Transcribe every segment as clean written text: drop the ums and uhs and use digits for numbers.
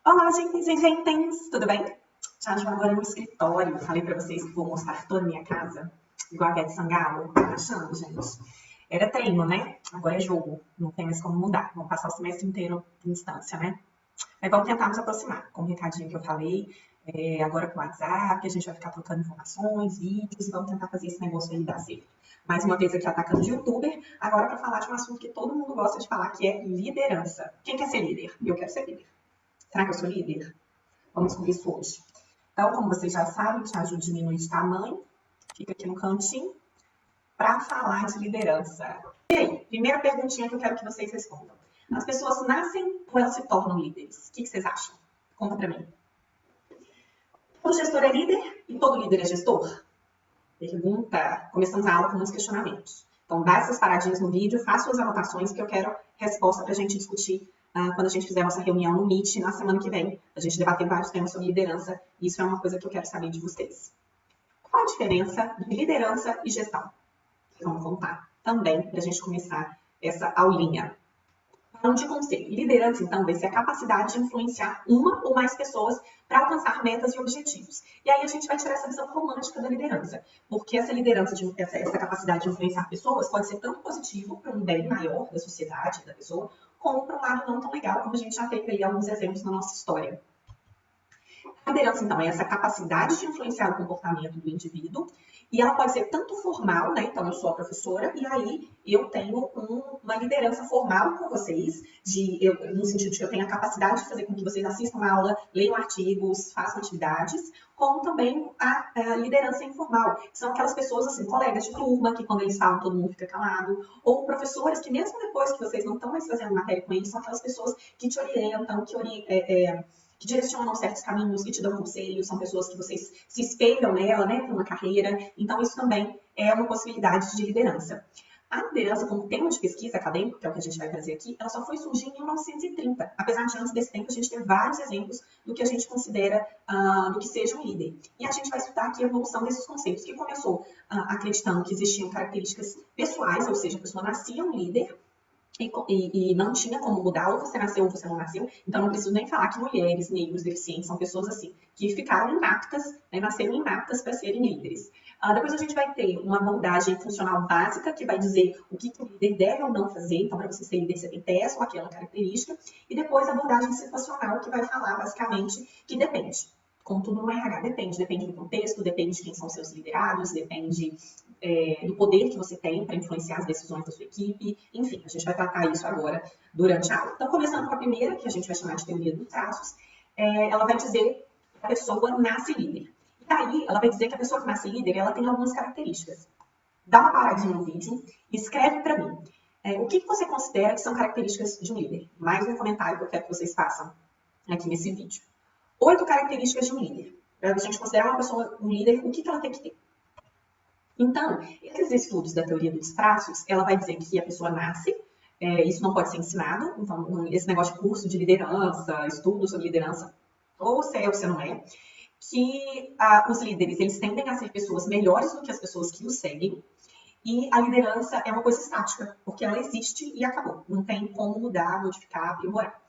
Olá, gente, tudo bem? Já estou agora no escritório. Falei para vocês que vou mostrar toda a minha casa, igual a Beth Sangalo. Tá achando, gente? Era treino, né? Agora é jogo. Não tem mais como mudar. Vamos passar o semestre inteiro em distância, né? Mas vamos tentar nos aproximar. Com o recadinho que eu falei, agora com o WhatsApp, a gente vai ficar trocando informações, vídeos, e vamos tentar fazer esse negócio aí dar certo. Mais uma vez aqui atacando de youtuber, agora para falar de um assunto que todo mundo gosta de falar, que é liderança. Quem quer ser líder? Eu quero ser líder. Será que eu sou líder? Vamos descobrir isso hoje. Então, como vocês já sabem, te ajuda a diminuir de tamanho. Fica aqui no cantinho para falar de liderança. E aí, primeira perguntinha que eu quero que vocês respondam. As pessoas nascem ou elas se tornam líderes? O que vocês acham? Conta para mim. Todo gestor é líder e todo líder é gestor? Pergunta. Começamos a aula com uns questionamentos. Então, dá essas paradinhas no vídeo, faça suas anotações que eu quero resposta para a gente discutir quando a gente fizer nossa reunião no Meet na semana que vem. A gente debater vários temas sobre liderança. E isso é uma coisa que eu quero saber de vocês. Qual a diferença de liderança e gestão? Vamos contar também para a gente começar essa aulinha. Falando de conselho, liderança, então, vai ser a capacidade de influenciar uma ou mais pessoas para alcançar metas e objetivos. E aí a gente vai tirar essa visão romântica da liderança, porque essa liderança, essa capacidade de influenciar pessoas pode ser tanto positivo para um bem maior da sociedade, da pessoa, como para um lado não tão legal, como a gente já teve aí alguns exemplos na nossa história. A liderança, então, é essa capacidade de influenciar o comportamento do indivíduo, e ela pode ser tanto formal, né? Então, eu sou a professora, e aí eu tenho uma liderança formal com vocês, no sentido de que eu tenho a capacidade de fazer com que vocês assistam a aula, leiam artigos, façam atividades, como também a liderança informal, que são aquelas pessoas, assim, colegas de turma, que quando eles falam, todo mundo fica calado, ou professores que mesmo depois que vocês não estão mais fazendo matéria com eles, são aquelas pessoas que te orientam, que direcionam certos caminhos, que te dão conselhos, são pessoas que vocês se espelham nela, né, para uma carreira. Então, isso também é uma possibilidade de liderança. A liderança, como tema de pesquisa acadêmico, que é o que a gente vai trazer aqui, ela só foi surgir em 1930. Apesar de antes desse tempo a gente ter vários exemplos do que a gente considera do que seja um líder. E a gente vai estudar aqui a evolução desses conceitos, que começou acreditando que existiam características pessoais, ou seja, a pessoa nascia um líder, e não tinha como mudar, ou você nasceu ou você não nasceu. Então, não preciso nem falar que mulheres, negros, deficientes são pessoas assim, que ficaram inaptas, né, nasceram inaptas para serem líderes. Depois a gente vai ter uma abordagem funcional básica, que vai dizer o que o líder deve ou não fazer. Então, para você ser líder, você tem que ter essa ou aquela característica. E depois a abordagem situacional, que vai falar basicamente que depende. Como tudo no RH, depende do contexto, depende de quem são seus liderados, depende do poder que você tem para influenciar as decisões da sua equipe. Enfim, a gente vai tratar isso agora durante a aula. Então, começando com a primeira, que a gente vai chamar de teoria dos traços, ela vai dizer que a pessoa nasce líder. E daí, ela vai dizer que a pessoa que nasce líder, ela tem algumas características. Dá uma paradinha no vídeo e escreve para mim. O que você considera que são características de um líder? Mais um comentário que eu quero que vocês façam aqui nesse vídeo. 8 características de um líder. Para a gente considerar uma pessoa um líder, o que ela tem que ter? Então, esses estudos da teoria dos traços, ela vai dizer que a pessoa nasce, isso não pode ser ensinado, então esse negócio de curso de liderança, estudo sobre liderança, ou você é ou você não é, que os líderes, eles tendem a ser pessoas melhores do que as pessoas que os seguem, e a liderança é uma coisa estática, porque ela existe e acabou, não tem como mudar, modificar, aprimorar.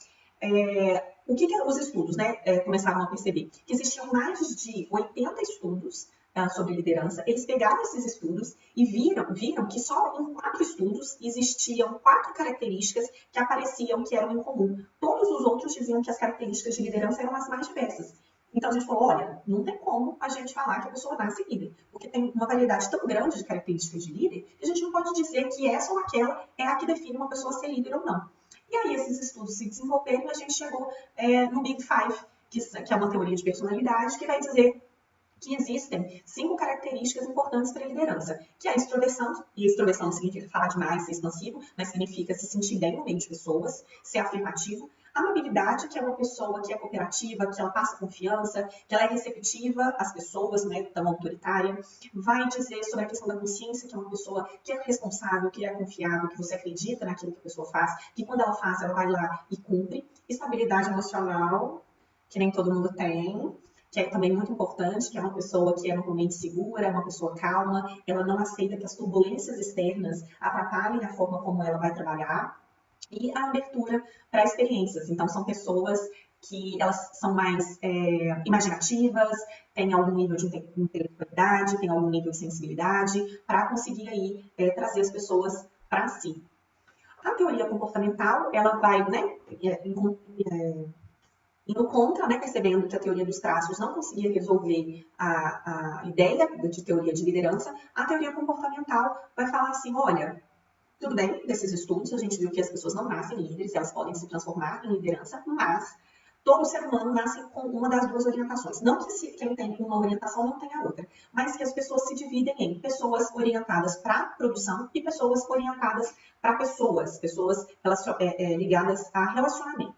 O que os estudos, né, começaram a perceber? Que existiam mais de 80 estudos sobre liderança. Eles pegaram esses estudos e viram que só em 4 estudos existiam 4 características que apareciam que eram em comum. Todos os outros diziam que as características de liderança eram as mais diversas. Então a gente falou, olha, não tem como a gente falar que a pessoa nasce líder, porque tem uma variedade tão grande de características de líder que a gente não pode dizer que essa ou aquela é a que define uma pessoa ser líder ou não. E aí esses estudos se desenvolveram e a gente chegou no Big Five, que é uma teoria de personalidade, que vai dizer que existem 5 características importantes para a liderança, que é a extroversão, e extroversão não significa falar demais, ser expansivo, mas significa se sentir bem no meio de pessoas, ser afirmativo. A amabilidade, que é uma pessoa que é cooperativa, que ela passa confiança, que ela é receptiva às pessoas, não é tão autoritária. Vai dizer sobre a questão da consciência, que é uma pessoa que é responsável, que é confiável, que você acredita naquilo que a pessoa faz, que quando ela faz, ela vai lá e cumpre. Estabilidade emocional, que nem todo mundo tem, que é também muito importante, que é uma pessoa que é normalmente segura, é uma pessoa calma, ela não aceita que as turbulências externas atrapalhem a forma como ela vai trabalhar, e a abertura para experiências. Então, são pessoas que elas são mais imaginativas, têm algum nível de intelectualidade, têm algum nível de sensibilidade, para conseguir aí trazer as pessoas para si. A teoria comportamental, ela vai, né, indo contra, né, percebendo que a teoria dos traços não conseguia resolver a ideia de teoria de liderança. A teoria comportamental vai falar assim, olha, tudo bem, desses estudos a gente viu que as pessoas não nascem líderes, elas podem se transformar em liderança, mas todo ser humano nasce com uma das duas orientações. Não que quem tem uma orientação não tenha outra, mas que as pessoas se dividem em pessoas orientadas para produção e pessoas orientadas para pessoas ligadas a relacionamento.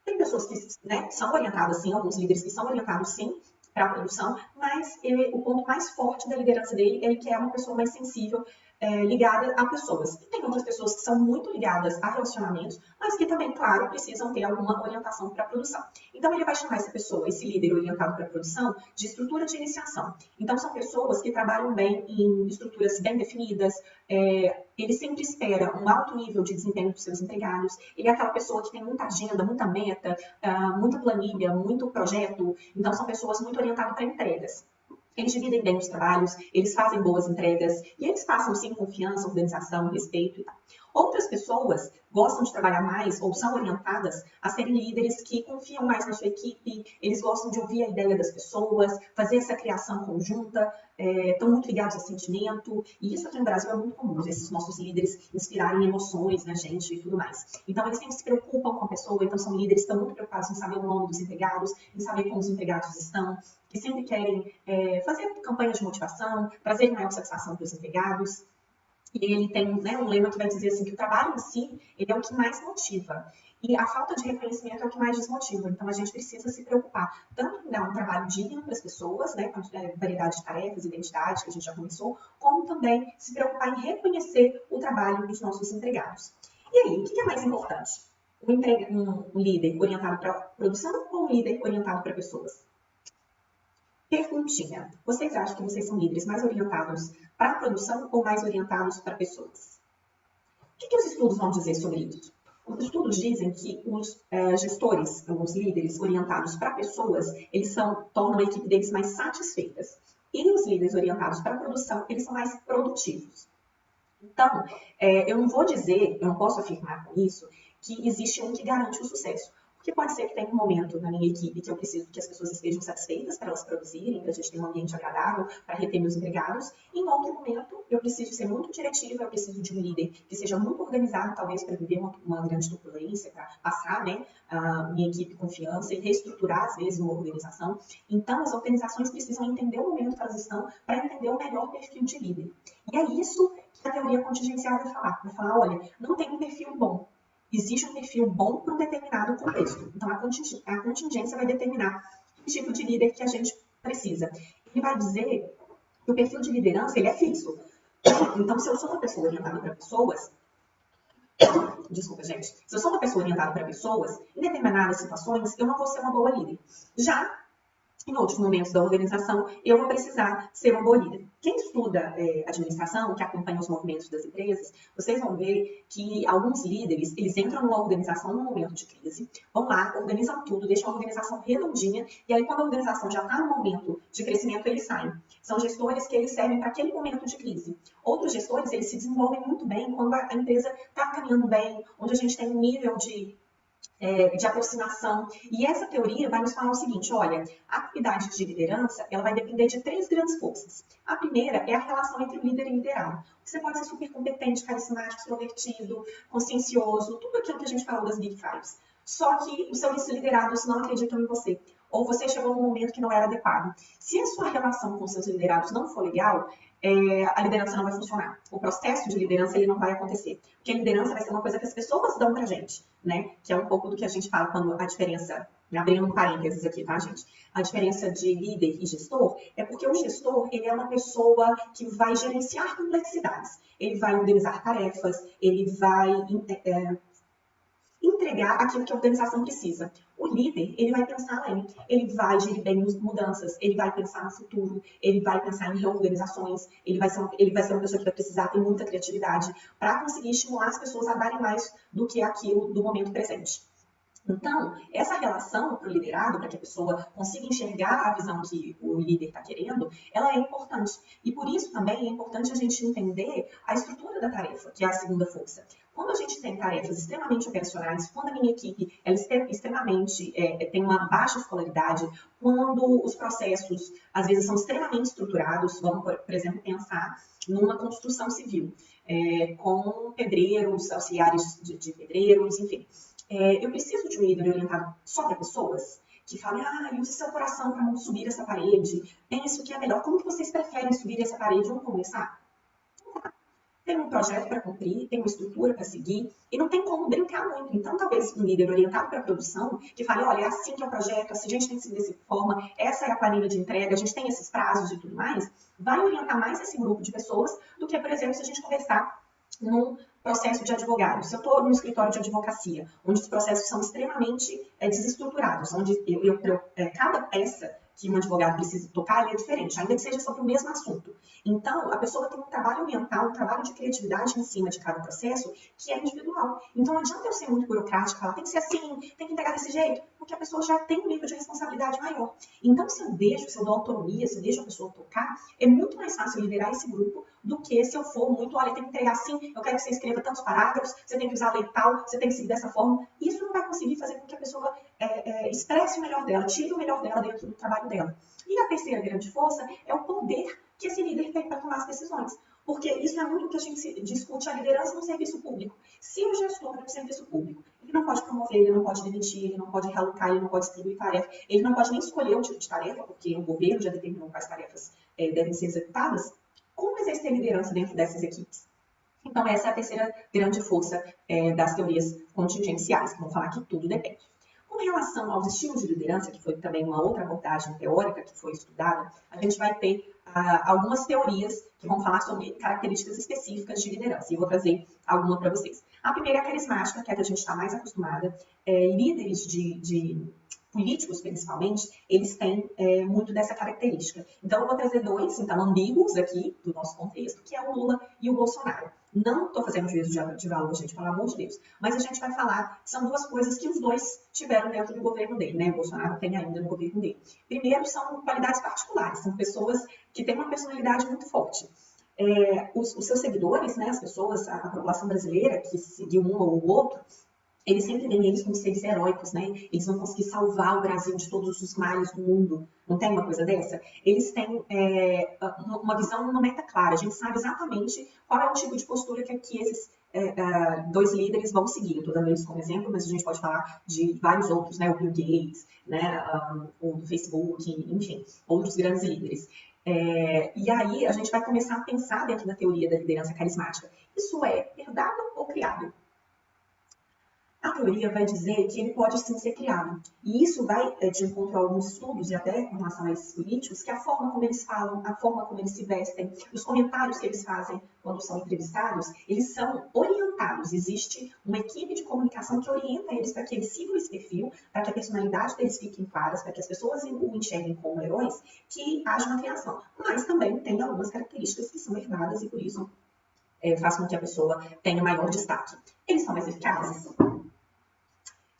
Tem pessoas que, né, são orientadas sim, alguns líderes que são orientados sim para a produção, mas o ponto mais forte da liderança dele é que é uma pessoa mais sensível, ligada a pessoas. E tem outras pessoas que são muito ligadas a relacionamentos, mas que também, claro, precisam ter alguma orientação para a produção. Então, ele vai chamar essa pessoa, esse líder orientado para a produção, de estrutura de iniciação. Então, são pessoas que trabalham bem em estruturas bem definidas, ele sempre espera um alto nível de desempenho dos seus empregados, ele é aquela pessoa que tem muita agenda, muita meta, muita planilha, muito projeto, então são pessoas muito orientadas para entregas. Eles dividem bem os trabalhos, eles fazem boas entregas e eles passam sim confiança, organização, respeito e tal. Outras pessoas gostam de trabalhar mais ou são orientadas a serem líderes que confiam mais na sua equipe, eles gostam de ouvir a ideia das pessoas, fazer essa criação conjunta, estão muito ligados a sentimento, e isso aqui no Brasil é muito comum, esses nossos líderes inspirarem emoções na gente e tudo mais. Então, eles sempre se preocupam com a pessoa, então são líderes que estão muito preocupados em saber o nome dos empregados, em saber como os empregados estão, que sempre querem fazer campanhas de motivação, trazer maior satisfação para os empregados. E ele tem, né, um lema que vai dizer assim, que o trabalho em si, ele é o que mais motiva. E a falta de reconhecimento é o que mais desmotiva. Então, a gente precisa se preocupar tanto em dar um trabalho digno para as pessoas, né, com variedade de tarefas, identidade, que a gente já começou, como também se preocupar em reconhecer o trabalho dos nossos empregados. E aí, o que é mais importante? Um líder orientado para produção ou um líder orientado para pessoas? Perguntinha. Vocês acham que vocês são líderes mais orientados para a produção ou mais orientados para pessoas? O que os estudos vão dizer sobre isso? Os estudos dizem que os gestores, os líderes orientados para pessoas, eles tornam a equipe deles mais satisfeitas. E os líderes orientados para a produção, eles são mais produtivos. Então, eu não vou dizer, eu não posso afirmar com isso, que existe um que garante o sucesso. Porque pode ser que tenha um momento na minha equipe que eu preciso que as pessoas estejam satisfeitas para elas produzirem, para a gente ter um ambiente agradável, para reter meus empregados. E em outro momento, eu preciso ser muito diretiva, eu preciso de um líder que seja muito organizado, talvez para viver uma grande turbulência, para passar, né, a minha equipe confiança e reestruturar, às vezes, uma organização. Então, as organizações precisam entender o momento que elas estão para entender o melhor perfil de líder. E é isso que a teoria contingencial vai falar. Vai falar, olha, não tem um perfil bom. Existe um perfil bom para um determinado contexto. Então, a contingência vai determinar que tipo de líder que a gente precisa. Ele vai dizer que o perfil de liderança ele é fixo. Então, se eu sou uma pessoa orientada para pessoas, desculpa, gente. Se eu sou uma pessoa orientada para pessoas, em determinadas situações, eu não vou ser uma boa líder. Já em outros momentos da organização, eu vou precisar ser uma boa líder. Quem estuda administração, que acompanha os movimentos das empresas, vocês vão ver que alguns líderes, eles entram numa organização num momento de crise, vão lá, organizam tudo, deixam a organização redondinha, e aí quando a organização já está no momento de crescimento, eles saem. São gestores que eles servem para aquele momento de crise. Outros gestores, eles se desenvolvem muito bem quando a empresa está caminhando bem, onde a gente tem um nível de aproximação. E essa teoria vai nos falar o seguinte, olha, a habilidade de liderança, ela vai depender de 3 grandes forças. A primeira é a relação entre o líder e o liderado. Você pode ser super competente, carismático, extrovertido, consciencioso, tudo aquilo que a gente falou das Big Fives. Só que os seus liderados não acreditam em você. Ou você chegou num momento que não era adequado. Se a sua relação com seus liderados não for legal, a liderança não vai funcionar. O processo de liderança ele não vai acontecer. Porque a liderança vai ser uma coisa que as pessoas dão pra gente, né? Que é um pouco do que a gente fala quando a diferença, abrindo um parênteses aqui, tá, gente? A diferença de líder e gestor é porque o gestor, ele é uma pessoa que vai gerenciar complexidades. Ele vai organizar tarefas, ele vai entregar aquilo que a organização precisa. O líder, ele vai pensar além, ele vai gerir bem mudanças, ele vai pensar no futuro, ele vai pensar em reorganizações, ele vai ser uma pessoa que vai precisar ter muita criatividade para conseguir estimular as pessoas a darem mais do que aquilo do momento presente. Então, essa relação para o liderado, para que a pessoa consiga enxergar a visão que o líder está querendo, ela é importante. E por isso também é importante a gente entender a estrutura da tarefa, que é a segunda força. Quando a gente tem tarefas extremamente operacionais, quando a minha equipe ela extremamente tem uma baixa escolaridade, quando os processos às vezes são extremamente estruturados, vamos, por exemplo, pensar numa construção civil, com pedreiros, auxiliares de pedreiros, enfim. Eu preciso de um líder orientado só para pessoas que falem, use seu coração para subir essa parede, pense o que é melhor, como que vocês preferem subir essa parede, vamos começar? Tem um projeto para cumprir, tem uma estrutura para seguir, e não tem como brincar muito. Então, talvez um líder orientado para a produção, que fale, olha, é assim que é o projeto, assim, a gente tem que seguir dessa forma, essa é a planilha de entrega, a gente tem esses prazos e tudo mais, vai orientar mais esse grupo de pessoas do que, por exemplo, se a gente conversar num processo de advogado. Se eu estou num escritório de advocacia, onde os processos são extremamente desestruturados, onde cada peça que um advogado precisa tocar é diferente, ainda que seja sobre o mesmo assunto. Então, a pessoa tem um trabalho mental, um trabalho de criatividade em cima de cada processo que é individual. Então, não adianta eu ser muito burocrática, falar tem que ser assim, tem que entregar desse jeito, porque a pessoa já tem um nível de responsabilidade maior. Então, se eu dou autonomia, se eu deixo a pessoa tocar, é muito mais fácil liderar esse grupo do que se eu for muito, olha, tem que entregar assim, eu quero que você escreva tantos parágrafos, você tem que usar a lei tal, você tem que seguir dessa forma. Isso não vai conseguir fazer com que a pessoa expresse o melhor dela, tire o melhor dela dentro do trabalho dela. E a terceira grande força é o poder que esse líder tem para tomar as decisões. Porque isso é muito o que a gente discute a liderança no serviço público. Se o gestor do serviço público, ele não pode promover, ele não pode demitir, ele não pode realocar, ele não pode distribuir tarefa, ele não pode nem escolher o tipo de tarefa, porque o governo já determinou quais tarefas devem ser executadas, como exercer liderança dentro dessas equipes? Então, essa é a terceira grande força das teorias contingenciais, que vão falar que tudo depende. Com relação aos estilos de liderança, que foi também uma outra abordagem teórica que foi estudada, a gente vai ter algumas teorias que vão falar sobre características específicas de liderança. E eu vou trazer alguma para vocês. A primeira é a carismática, que é a que a gente está mais acostumada. Líderes de políticos, principalmente, eles têm muito dessa característica. Então, eu vou trazer dois, então, ambíguos aqui do nosso contexto, que é o Lula e o Bolsonaro. Não estou fazendo juízo de valor, gente, pelo amor de Deus. Mas a gente vai falar, são duas coisas que os dois tiveram dentro do governo dele, né? O Bolsonaro tem ainda no governo dele. Primeiro, são qualidades particulares, são pessoas que têm uma personalidade muito forte. Os seus seguidores, né, as pessoas, a população brasileira que seguiu um ou o outro, eles sempre veem eles como seres heróicos, né? Eles vão conseguir salvar o Brasil de todos os males do mundo. Não tem uma coisa dessa? Eles têm uma visão, uma meta clara. A gente sabe exatamente qual é o tipo de postura que esses dois líderes vão seguir. Eu estou dando eles como exemplo, mas a gente pode falar de vários outros, né? O Bill Gates, né? O do Facebook, enfim, outros grandes líderes. E aí a gente vai começar a pensar dentro da teoria da liderança carismática. Isso é herdado ou criado? A teoria vai dizer que ele pode sim ser criado. E isso vai de encontro a alguns estudos, e até com relação a esses políticos, que a forma como eles falam, a forma como eles se vestem, os comentários que eles fazem quando são entrevistados, eles são orientados. Existe uma equipe de comunicação que orienta eles para que eles sigam esse perfil, para que a personalidade deles fiquem claras, para que as pessoas o enxerguem como heróis, que haja uma criação. Mas também tem algumas características que são herdadas e por isso faz com que a pessoa tenha maior destaque. Eles são mais eficazes?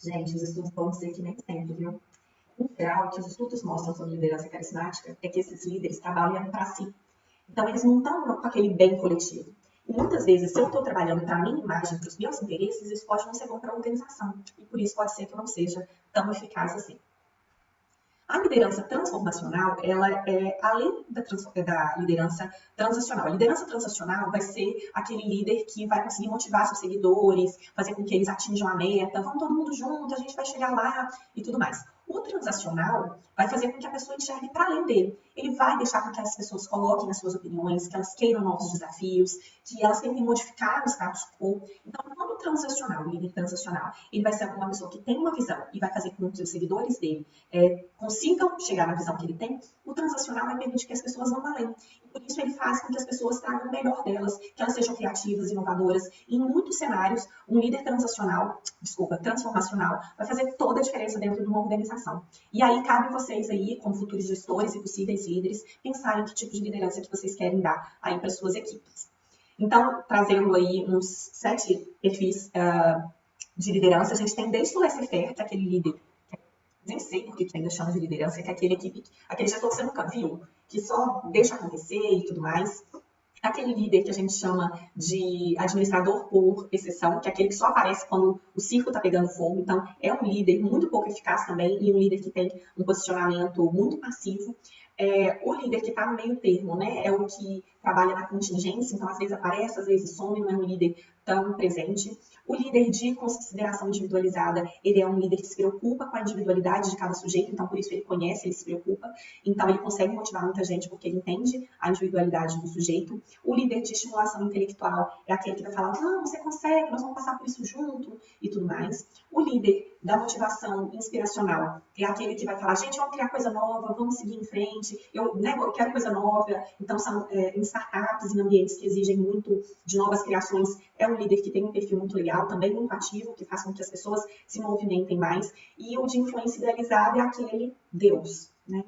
Gente, os estudos vão dizer que nem sempre, viu? Em geral, o que os estudos mostram sobre liderança carismática é que esses líderes trabalham para si. Então, eles não estão com aquele bem coletivo. E muitas vezes, se eu estou trabalhando para a minha imagem, para os meus interesses, isso pode não ser bom para a organização. E por isso pode ser que eu não seja tão eficaz assim. A liderança transformacional, ela é além da liderança transacional. A liderança transacional vai ser aquele líder que vai conseguir motivar seus seguidores, fazer com que eles atinjam a meta, vamos todo mundo junto, a gente vai chegar lá e tudo mais. O transacional vai fazer com que a pessoa enxergue para além dele. Ele vai deixar com que as pessoas coloquem as suas opiniões, que elas queiram novos desafios, que elas tentem modificar o status quo. Então, quando o transacional, o líder transacional, ele vai ser uma pessoa que tem uma visão e vai fazer com que os seguidores dele consigam chegar na visão que ele tem, o transacional vai permitir que as pessoas vão além. Por isso, ele faz com que as pessoas tragam o melhor delas, que elas sejam criativas, inovadoras. E em muitos cenários, um líder transformacional, vai fazer toda a diferença dentro de uma organização. E aí, cabe vocês aí, como futuros gestores e possíveis líderes, pensarem que tipo de liderança que vocês querem dar aí para suas equipes. Então, trazendo aí uns 7 perfis de liderança, a gente tem desde o laissez-faire, que é aquele líder, nem sei por que ainda chama de liderança, que é aquele gestor que você nunca viu, que só deixa acontecer e tudo mais. Aquele líder que a gente chama de administrador por exceção, que é aquele que só aparece quando o circo está pegando fogo. Então, é um líder muito pouco eficaz também e um líder que tem um posicionamento muito passivo. O líder que está no meio termo, né, é o que trabalha na contingência, então às vezes aparece, às vezes some, não é um líder tão presente. O líder de consideração individualizada, ele é um líder que se preocupa com a individualidade de cada sujeito, então por isso ele conhece, ele se preocupa, então ele consegue motivar muita gente porque ele entende a individualidade do sujeito. O líder de estimulação intelectual é aquele que vai falar, não, você consegue, nós vamos passar por isso junto e tudo mais. O líder da motivação inspiracional é aquele que vai falar, gente, vamos criar coisa nova, vamos seguir em frente, eu quero coisa nova. Então, são em startups, em ambientes que exigem muito de novas criações, é um líder que tem um perfil muito legal, também muito ativo, que faz com que as pessoas se movimentem mais. E o de influência idealizada é aquele Deus, né?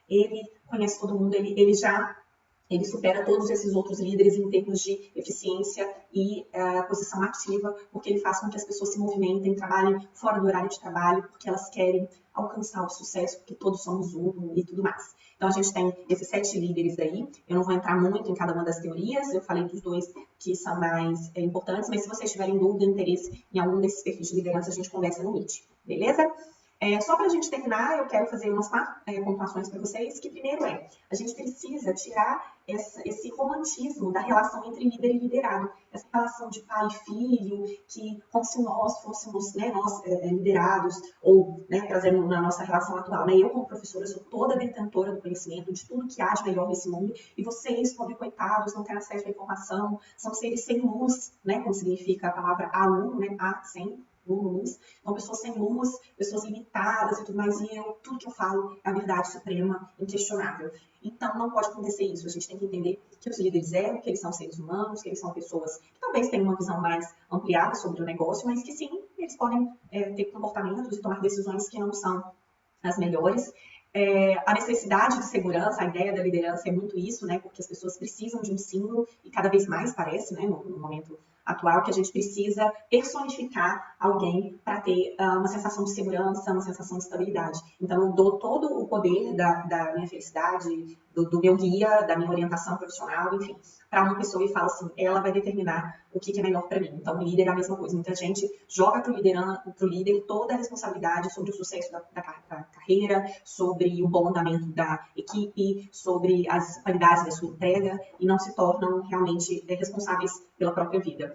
Ele conhece todo mundo, ele supera todos esses outros líderes em termos de eficiência e posição ativa, porque ele faz com que as pessoas se movimentem, trabalhem fora do horário de trabalho, porque elas querem alcançar o sucesso, porque todos somos um e tudo mais. Então, a gente tem esses 7 líderes aí. Eu não vou entrar muito em cada uma das teorias, eu falei dos 2 que são mais importantes, mas se vocês tiverem dúvida, interesse em algum desses perfis de liderança, a gente conversa no Meet, beleza? Só para a gente terminar, eu quero fazer umas 4 pontuações para vocês, que primeiro a gente precisa tirar esse romantismo da relação entre líder e liderado, essa relação de pai e filho, que como se nós fôssemos, né, nós liderados, ou trazendo na nossa relação atual, né, eu como professora sou toda detentora do conhecimento, de tudo que há de melhor nesse mundo, e vocês, pobre coitados, não têm acesso à informação, são seres sem luz, né, como significa a palavra aluno, né, sem luz, então pessoas sem luz, pessoas limitadas e tudo mais, e tudo que eu falo é a verdade suprema, inquestionável. Então não pode acontecer isso, a gente tem que entender que os líderes que eles são seres humanos, que eles são pessoas que talvez tenham uma visão mais ampliada sobre o negócio, mas que sim, eles podem ter comportamentos e tomar decisões que não são as melhores. A necessidade de segurança, a ideia da liderança é muito isso, né? Porque as pessoas precisam de um símbolo e cada vez mais parece, né, no momento atual, que a gente precisa personificar alguém para ter uma sensação de segurança, uma sensação de estabilidade. Então, eu dou todo o poder da minha felicidade, do meu guia, da minha orientação profissional, enfim, para uma pessoa e falo assim, ela vai determinar o que é melhor para mim. Então, o líder é a mesma coisa. Muita gente joga para o líder toda a responsabilidade sobre o sucesso da carreira, sobre o bom andamento da equipe, sobre as qualidades da sua entrega e não se tornam realmente responsáveis pela própria vida.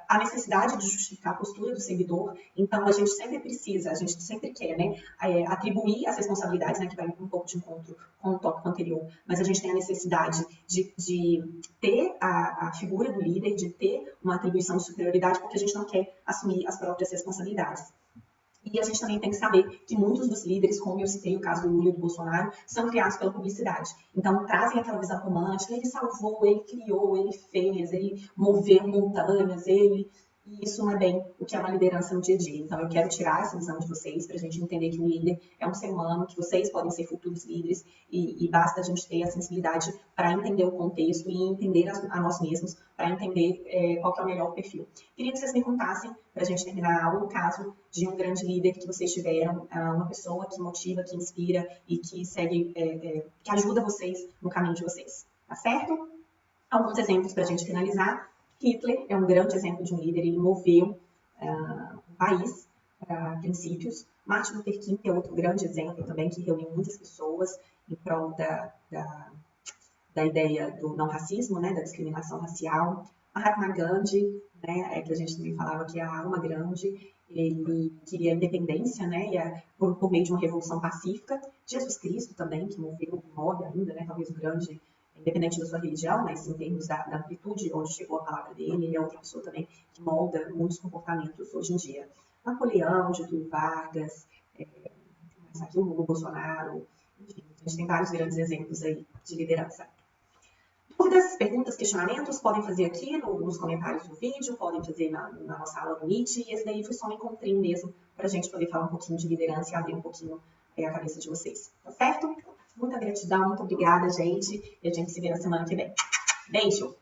A necessidade de justificar a postura do seguidor, então a gente sempre precisa, a gente sempre quer, né, atribuir as responsabilidades, né, que vai um pouco de encontro com o tópico anterior, mas a gente tem a necessidade de ter a figura do líder, de ter uma atribuição de superioridade, porque a gente não quer assumir as próprias responsabilidades. E a gente também tem que saber que muitos dos líderes, como eu citei o caso do Lula e do Bolsonaro, são criados pela publicidade. Então, trazem aquela visão romântica, ele salvou, ele criou, ele fez, ele moveu montanhas, e isso não é bem o que é uma liderança no dia a dia. Então, eu quero tirar essa visão de vocês para a gente entender que um líder é um ser humano, que vocês podem ser futuros líderes e basta a gente ter a sensibilidade para entender o contexto e entender a nós mesmos, para entender qual que é o melhor perfil. Queria que vocês me contassem, para a gente terminar, algum caso de um grande líder que vocês tiveram, uma pessoa que motiva, que inspira e que segue, que ajuda vocês no caminho de vocês. Tá certo? Alguns exemplos para a gente finalizar. Hitler é um grande exemplo de um líder, ele moveu o país para princípios. Martin Luther King é outro grande exemplo também, que reuniu muitas pessoas em prol da ideia do não racismo, né, da discriminação racial. Mahatma Gandhi, né, que a gente também falava que é a alma grande, ele queria a independência, né, por meio de uma revolução pacífica. Jesus Cristo também, que move ainda, né, talvez o grande, independente da sua religião, mas em termos da amplitude onde chegou a palavra dele, ele é outra pessoa também que molda muitos comportamentos hoje em dia. Napoleão, Getúlio Vargas, aqui o Bolsonaro, enfim, a gente tem vários grandes exemplos aí de liderança. Dúvidas, perguntas, questionamentos, podem fazer aqui nos comentários do vídeo, podem fazer na nossa aula do Meet, e esse daí foi só um encontrinho mesmo, para a gente poder falar um pouquinho de liderança e abrir um pouquinho a cabeça de vocês, tá certo? Muita gratidão, muito obrigada, gente, e a gente se vê na semana que vem. Beijo!